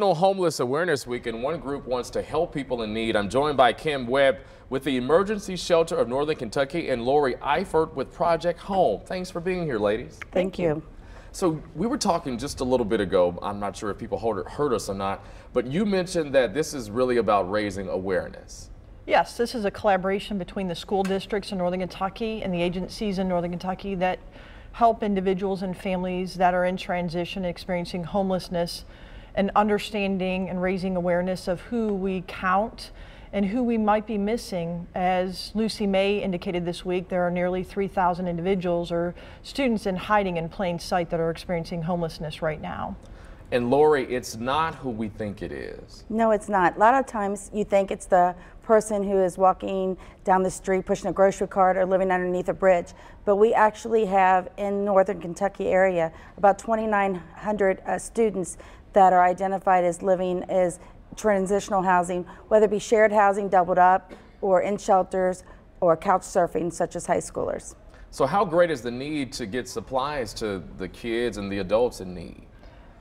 National Homeless Awareness Week, and one group wants to help people in need. I'm joined by Kim Webb with the Emergency Shelter of Northern Kentucky and Lori Eifert with Project Home. Thanks for being here, ladies. Thank you. So we were talking just a little bit ago, I'm not sure if people heard us or not, but you mentioned that this is really about raising awareness. Yes, this is a collaboration between the school districts in Northern Kentucky and the agencies in Northern Kentucky that help individuals and families that are in transition experiencing homelessness, and understanding and raising awareness of who we count and who we might be missing. As Lucy May indicated this week, there are nearly 3,000 individuals or students in hiding in plain sight that are experiencing homelessness right now. And Lori, it's not who we think it is. No, it's not. A lot of times you think it's the person who is walking down the street pushing a grocery cart or living underneath a bridge. But we actually have in Northern Kentucky area about 2,900 students that are identified as living as transitional housing, whether it be shared housing doubled up or in shelters or couch surfing, such as high schoolers. So how great is the need to get supplies to the kids and the adults in need?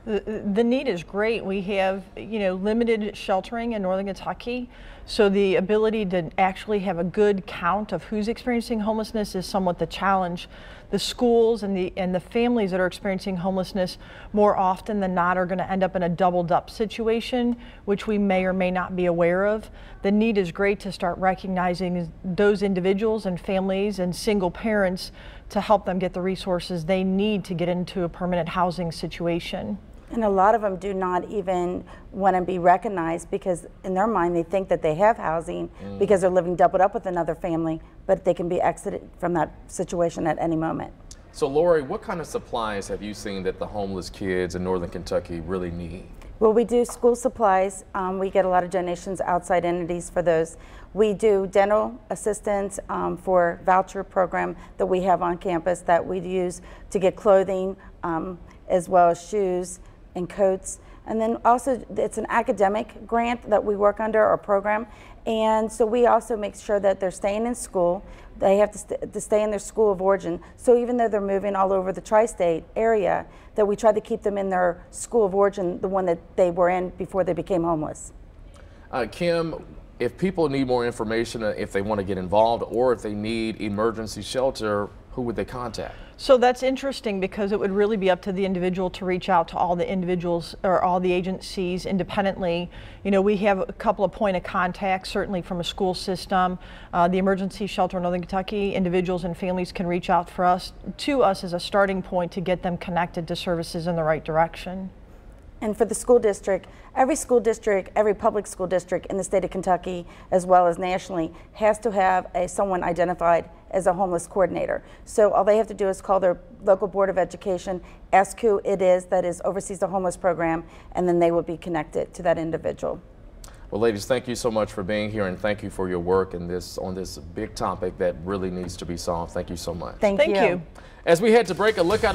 The need is great. We have, limited sheltering in Northern Kentucky, so the ability to actually have a good count of who's experiencing homelessness is somewhat the challenge. The schools and the families that are experiencing homelessness more often than not are going to end up in a doubled up situation, which we may or may not be aware of. The need is great to start recognizing those individuals and families and single parents to help them get the resources they need to get into a permanent housing situation. And a lot of them do not even want to be recognized because in their mind they think that they have housing because they're living doubled up with another family, but they can be exited from that situation at any moment. So Lori, what kind of supplies have you seen that the homeless kids in Northern Kentucky really need? Well, we do school supplies. We get a lot of donations outside entities for those. We do dental assistance for voucher program that we have on campus that we use to get clothing as well as shoes and coats. And then also it's an academic grant that we work under, our program. And so we also make sure that they're staying in school. They have to stay in their school of origin. So even though they're moving all over the tri-state area, that we try to keep them in their school of origin, the one that they were in before they became homeless. Kim, if people need more information, if they want to get involved or if they need emergency shelter, who would they contact? So that's interesting because it would really be up to the individual to reach out to all the individuals or all the agencies independently. We have a couple of point of contact, certainly from a school system. The Emergency Shelter in Northern Kentucky, individuals and families can reach out to us as a starting point to get them connected to services in the right direction. And for the school district, every public school district in the state of Kentucky, as well as nationally, has to have someone identified as a homeless coordinator. So all they have to do is call their local Board of Education, ask who it is that oversees the homeless program, and then they will be connected to that individual. Well, ladies, thank you so much for being here, and thank you for your work on this big topic that really needs to be solved. Thank you so much. Thank you. As we head to break, a look at